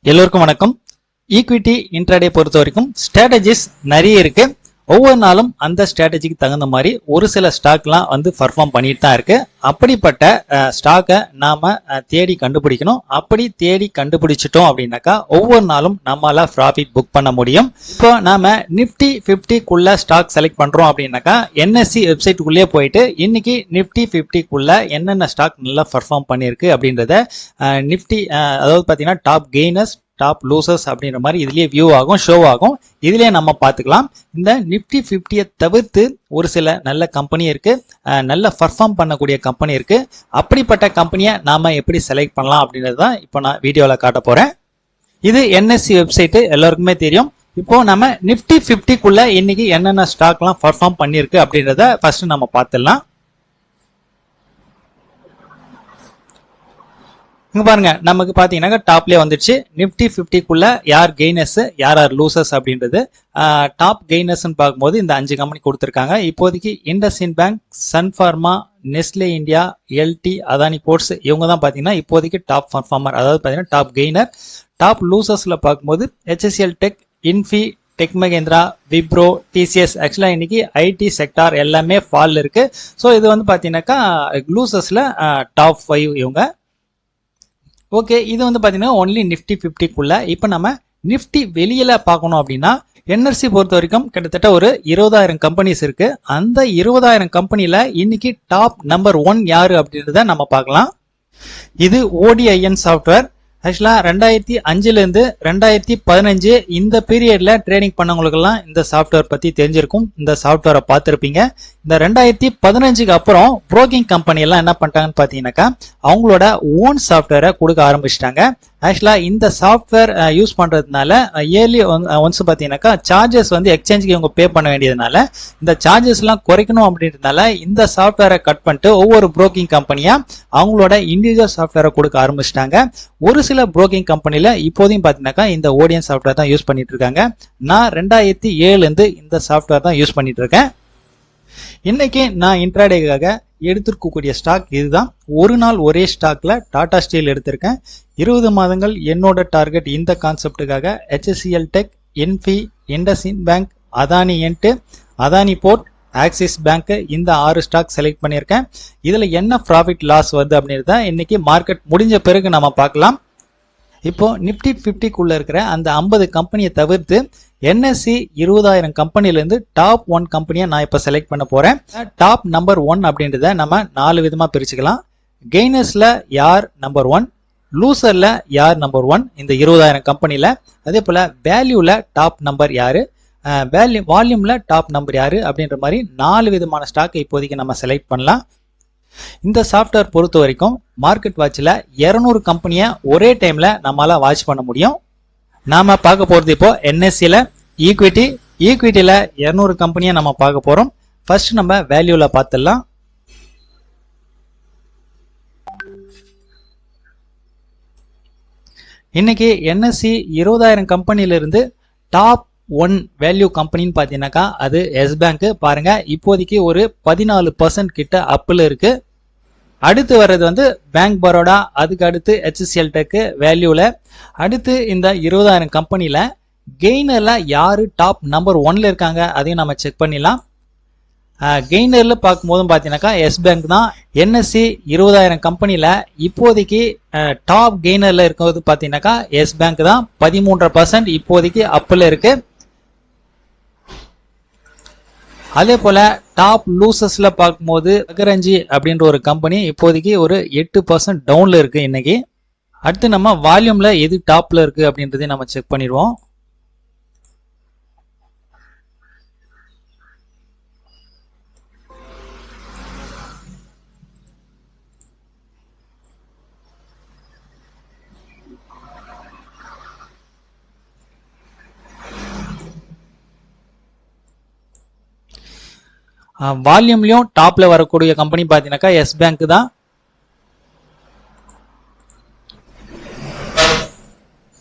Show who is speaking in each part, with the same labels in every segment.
Speaker 1: எல்லோருக்கும் வணக்கம். Equity intraday பொறுத்த வரைக்கும் ஸ்ட்ராட்டஜிஸ் நிறைய இருக்கு. ஒவ்வொரு நாளும் அந்த ஸ்ட்ராட்டஜிக்கு தகுந்த மாதிரி ஒரு சில ஸ்டாக்லாம் பர்ஃபார்ம் பண்ணிட்டு தான் இருக்கு. அப்படிப்பட்ட ஸ்டாக்கை நாம தேடி கண்டுபிடிக்கணும். அப்படி தேடி கண்டுபிடிச்சிட்டோம் அப்படின்னாக்கா ஒவ்வொரு நாளும் நம்மளால ப்ராஃபிட் புக் பண்ண முடியும். இப்போ நாம நிப்டி 50க்குள்ள ஸ்டாக் செலக்ட் பண்றோம் அப்படின்னாக்கா என்எஸ்சி வெப்சைட்டுக்குள்ளே போயிட்டு இன்னைக்கு நிப்டி 50க்குள்ள என்னென்ன ஸ்டாக் நல்லா பர்ஃபார்ம் பண்ணியிருக்கு அப்படின்றத நிப்டி அதாவது பார்த்தீங்கன்னா டாப் கெய்னர்ஸ் டாப் லூசர்ஸ் அப்படின்ற மாதிரி இதுலயே வியூ ஆகும், ஷோ ஆகும். இதுலயே நம்ம பார்த்துக்கலாம். இந்த நிப்டி 50 தவிர்த்து ஒரு சில நல்ல கம்பெனி இருக்கு, நல்ல பர்ஃபார்ம் பண்ணக்கூடிய கம்பெனி இருக்கு. அப்படிப்பட்ட கம்பெனியை நாம எப்படி செலக்ட் பண்ணலாம் அப்படின்றது தான் இப்போ நான் வீடியோவில் காட்ட போறேன். இது என்எஸ்சி வெப்சைட், எல்லாருக்குமே தெரியும். இப்போ நம்ம நிப்டி 50க்குள்ள இன்னைக்கு என்னென்ன ஸ்டாக்லாம் பர்ஃபார்ம் பண்ணியிருக்கு அப்படின்றத ஃபர்ஸ்ட் நம்ம பார்த்துடலாம். இங்க பாருங்க, நமக்கு பாத்தீங்கன்னா டாப்லயே வந்துடுச்சு. நிப்டி 50க்குள்ள யார் கெய்னர்ஸ் யார் லூசர்ஸ் அப்படின்றது. டாப் கெய்னர்ஸ் பார்க்கும்போது இந்த 5 கம்பெனி கொடுத்துருக்காங்க. இப்போதைக்கு IndusInd Bank, Sun Pharma, Nestle India, LT, Adani Ports இவங்க தான் பாத்தீங்கன்னா இப்போதைக்கு டாப் பர்ஃபார்மர், அதாவது பாத்தீங்கன்னா டாப் கெய்னர். டாப் லூசர்ஸ்ல பார்க்கும்போது HCL Tech, Infy, Tech Mahindra, Wipro, TCS. Actually இன்னைக்கு ஐடி செக்டார் எல்லாமே ஃபால் இருக்கு. ஸோ இது பாத்தீங்கன்னாக்கா லூசர்ஸ்ல டாப் 5 இவங்க. ஓகே, இது பாத்தீங்கன்னா ஒன்லி நிப்டி 50க்குள்ள. இப்போ நம்ம நிப்டி வெளியில பார்க்கணும் அப்படின்னா என்ஆர்சி பொறுத்த வரைக்கும் கிட்டத்தட்ட ஒரு 20,000 கம்பெனிஸ் இருக்கு. அந்த 20,000 கம்பெனில இன்னைக்கு டாப் நம்பர் 1 யாரு அப்படின்றத நம்ம பார்க்கலாம். இது ODIN சாஃப்ட்வேர். ஆக்சுவலா 2005ல இருந்து 2015 இந்த பீரியட்ல ட்ரேடிங் பண்ணவங்களுக்கெல்லாம் இந்த சாஃப்ட்வேர் பத்தி தெரிஞ்சிருக்கும், இந்த சாஃப்ட்வேரை பார்த்துருப்பீங்க. இந்த 2015க்கு அப்புறம் புரோக்கிங் கம்பெனி எல்லாம் என்ன பண்ணிட்டாங்கன்னு பாத்தீங்கன்னாக்கா அவங்களோட ஓன் சாஃப்ட்வேரை கொடுக்க ஆரம்பிச்சிட்டாங்க. ஆக்சுவலா இந்த சாஃப்ட்வேர் யூஸ் பண்றதுனால இயர்லி ஒன்ஸ் பாத்தீங்கன்னாக்கா சார்ஜஸ் எக்ஸ்சேஞ்சுக்கு இவங்க பே பண்ண வேண்டியதுனால இந்த சார்ஜஸ் எல்லாம் குறைக்கணும் அப்படின்றதுனால இந்த சாஃப்ட்வேரை கட் பண்ணிட்டு ஒவ்வொரு புரோக்கிங் கம்பெனியா அவங்களோட இண்டிவிஜுவல் சாஃப்ட்வேரை கொடுக்க ஆரம்பிச்சிட்டாங்க. ஒரு சில புரோக்கிங் கம்பெனில இப்போதையும் பாத்தீங்கன்னாக்கா இந்த ODIN சாஃப்ட்வேர் தான் யூஸ் பண்ணிட்டு இருக்காங்க. நான் 2007 இருந்து இந்த சாஃப்ட்வேர் தான் யூஸ் பண்ணிட்டு இருக்கேன். இன்னைக்கு நான் இன்ட்ராடேக்காக எடுத்திருக்கக்கூடிய ஸ்டாக் இதுதான். ஒரு நாள் ஒரே ஸ்டாக்ல டாடா ஸ்டீல் எடுத்திருக்கேன். 20 மாதங்கள் என்னோட டார்கெட் இந்த கான்செப்டுக்காக HCL Tech, Infy, IndusInd Bank, Adani Ent, Adani Port, Axis Bank, இந்த 6 ஸ்டாக் செலக்ட் பண்ணியிருக்கேன். இதுல என்ன ப்ராஃபிட் லாஸ் வருது அப்படின்றத இன்னைக்கு மார்க்கெட் முடிஞ்ச பிறகு நம்ம பார்க்கலாம். இப்போ நிப்டி 50க்குள்ள இருக்கிற அந்த 50 கம்பெனியை தவிர்த்து என்எஸ்சி 20,000 கம்பெனில இருந்து டாப் 1 கம்பெனியை நான் இப்ப செலக்ட் பண்ண போறேன். டாப் நம்பர் 1 அப்படின்றத நம்ம 4 விதமா பிரிச்சுக்கலாம். கெய்னர்ஸ்ல யார் நம்பர் 1, லூசர்ல யார் நம்பர் 1 இந்த 20,000 கம்பெனில, அதே போல வேல்யூல டாப் நம்பர் யாரு, வால்யூம்ல டாப் நம்பர் யாரு அப்படின்ற மாதிரி 4 விதமான ஸ்டாக் இப்போதைக்கு நம்ம செலக்ட் பண்ணலாம். இந்த சாஃப்ட்வேர் பொறுத்த வரைக்கும் மார்க்கெட் வாட்ச்ல 200 கம்பெனியை ஒரே டைம்ல நம்மளால வாட்ச் பண்ண முடியும். நாம பார்க்க போறது இப்போ என்எஸ்சில ஈக்விட்டில 200 கம்பெனியை நம்ம பார்க்க போறோம். ஃபர்ஸ்ட் நம்ம வேல்யூல பார்த்துடலாம். இன்னைக்கு என்எஸ்சி 20,000 கம்பெனில இருந்து டாப் 1 வேல்யூ கம்பெனின்னு பாத்தீங்கன்னாக்கா அது எஸ் பேங்க். பாருங்க, இப்போதைக்கு ஒரு 14% கிட்ட அப்ல இருக்கு. அடுத்து வர்றது பேங்க் பரோடா, அதுக்கு அடுத்து HCL டெக் வேல்யூல. அடுத்து இந்த 20,000 கம்பெனில கெய்னர்ல யாரு டாப் நம்பர் 1ல இருக்காங்க அதையும் நம்ம செக் பண்ணிடலாம். கெய்னர்ல பார்க்கும்போது பாத்தீங்கன்னாக்கா எஸ் பேங்க் தான். என்எஸ்சி 20,000 கம்பெனில இப்போதைக்கு டாப் கெய்னர்ல இருக்கிறது பாத்தீங்கன்னாக்கா எஸ் பேங்க் தான். 13% இப்போதைக்கு அப்ல இருக்கு. அதே போல டாப் லூசர்ஸ்ல பார்க்கும்போது அகரஞ்சி அப்படின்ற ஒரு கம்பெனி இப்போதைக்கு ஒரு 8% டவுன்ல இருக்கு இன்னைக்கு. அடுத்து நம்ம வால்யூம்ல எது டாப்ல இருக்கு அப்படின்றதை நம்ம செக் பண்ணிடுவோம். வால்யூம்லயும் டாப்ல வரக்கூடிய கம்பெனி பாத்தீங்கன்னாக்கா எஸ் பேங்க் தான்.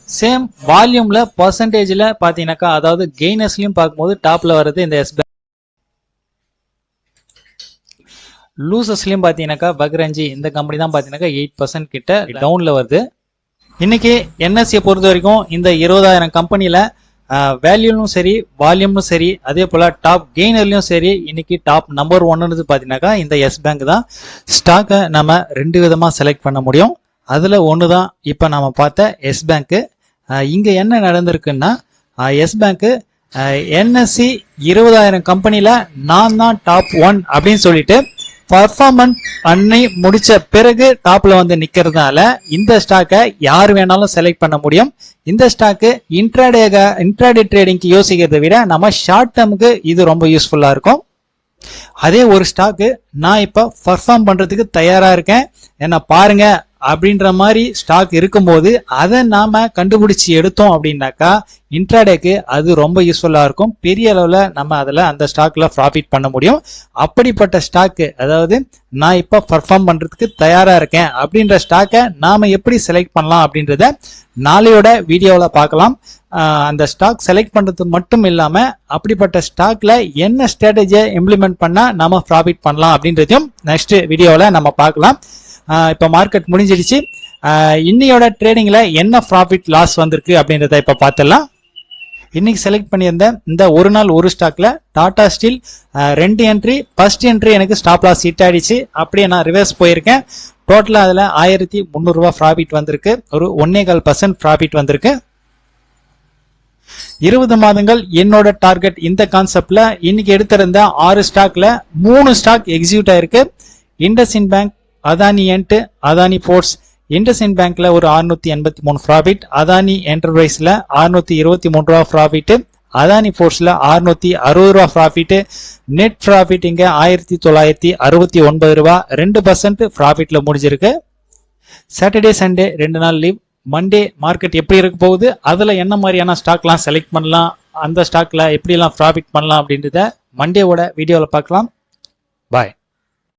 Speaker 1: சேம் வால்யூம்ல பர்சன்டேஜ்ல பாத்தீங்கன்னாக்கா அதாவது கெய்னர்ஸ்லயும் பார்க்கும்போது டாப்ல வருது இந்த எஸ் பேங்க். லூசஸ்லயும் பாத்தீங்கன்னாக்கா பக்ரஞ்சி இந்த கம்பெனி தான் பாத்தீங்கன்னாக்கா 8% கிட்ட டவுன்ல வருது. இன்னைக்கு என்எஸ்சியை பொறுத்த வரைக்கும் இந்த 20,000 கம்பெனியில் வேல்யூலும் சரி வால்யூம்லும் சரி அதே போல் டாப் கெய்னர்லையும் சரி இன்னைக்கு டாப் நம்பர் 1 பார்த்தீங்கன்னாக்கா இந்த எஸ் பேங்க் தான். ஸ்டாக்கை நம்ம 2 விதமாக செலக்ட் பண்ண முடியும். அதில் ஒன்று தான் இப்போ நம்ம பார்த்த எஸ் பேங்க்கு. இங்கே என்ன நடந்திருக்குன்னா எஸ் பேங்க்கு என்எஸ்சி 20,000 கம்பெனியில் நான் தான் டாப் 1 அப்படின்னு சொல்லிட்டு பர்ஃபார்மன்ஸ் பண்ணி முடிச்ச பிறகு டாப்ல வந்து நிக்கிறதுனால இந்த ஸ்டாக்கை யார் வேணாலும் செலக்ட் பண்ண முடியும். இந்த ஸ்டாக்கு இன்ட்ராடே ட்ரேடிங்க்கு யோசிக்கிறதை விட நம்ம ஷார்ட் டேர்முக்கு இது ரொம்ப யூஸ்ஃபுல்லா இருக்கும். அதே ஒரு ஸ்டாக்கு நான் இப்ப பர்ஃபார்ம் பண்றதுக்கு தயாரா இருக்கேன் என்ன பாருங்க அப்படின்ற மாதிரி ஸ்டாக் இருக்கும்போது அதை நாம கண்டுபிடிச்சி எடுத்தோம் அப்படின்னாக்கா இன்ட்ராடேக்கு அது ரொம்ப யூஸ்ஃபுல்லா இருக்கும். பெரிய அளவுல நம்ம அதுல அந்த ஸ்டாக்ல ப்ராஃபிட் பண்ண முடியும். அப்படிப்பட்ட ஸ்டாக்கு, அதாவது நான் இப்ப பர்ஃபார்ம் பண்றதுக்கு தயாரா இருக்கேன் அப்படின்ற ஸ்டாக்கை நாம எப்படி செலக்ட் பண்ணலாம் அப்படின்றத நாளையோட வீடியோவில் பார்க்கலாம். அந்த ஸ்டாக் செலக்ட் பண்றது மட்டும் இல்லாம அப்படிப்பட்ட ஸ்டாக்ல என்ன ஸ்ட்ராட்டஜியை இம்ப்ளிமெண்ட் பண்ணா நாம ப்ராஃபிட் பண்ணலாம் அப்படின்றதையும் நெக்ஸ்ட் வீடியோவில் நம்ம பார்க்கலாம். இப்போ மார்க்கெட் முடிஞ்சிடுச்சு. இன்னையோட ட்ரேடிங்ல என்ன ப்ராஃபிட் லாஸ் வந்திருக்கு அப்படின்றத இப்ப பார்த்துடலாம். இன்னைக்கு செலக்ட் பண்ணியிருந்த இந்த ஒரு நாள் ஒரு ஸ்டாக்ல Tata Steel 2 entry, first entry எனக்கு ஸ்டாப் லாஸ் ஹிட் ஆயிடுச்சு. அப்படியே நான் ரிவர்ஸ் போயிருக்கேன். டோட்டலா அதுல 1300 ரூபாய் ப்ராஃபிட் வந்திருக்கு. ஒரு 1.25% ப்ராஃபிட் வந்திருக்கு. 20 மாதங்கள் என்னோட டார்கெட் இந்த கான்செப்ட்ல இன்னைக்கு எடுத்திருந்த 6 ஸ்டாக்ல 3 ஸ்டாக் எக்ஸிக்யூட் ஆயிருக்கு. IndusInd Bank, Adani Ent, Adani Ports. IndusInd பேங்க்ல ஒரு 683 ப்ராஃபிட், அதானி என்டர்பிரைஸ்ல 623 ரூபா ப்ராஃபிட், அதானி போர்ட்ஸ்ல 660 ரூபா ப்ராஃபிட். நெட் ப்ராஃபிட் இங்க 1969 ரூபா, 2% ப்ராஃபிட்ல முடிஞ்சிருக்கு. சாட்டர்டே சண்டே 2 நாள் லீவ். மண்டே மார்க்கெட் எப்படி இருக்க போகுது, அதுல என்ன மாதிரியான ஸ்டாக்லாம் செலக்ட் பண்ணலாம், அந்த ஸ்டாக்ல எப்படிலாம் ப்ராஃபிட் பண்ணலாம் அப்படின்றத மண்டேவோட வீடியோவில் பார்க்கலாம். பாய்.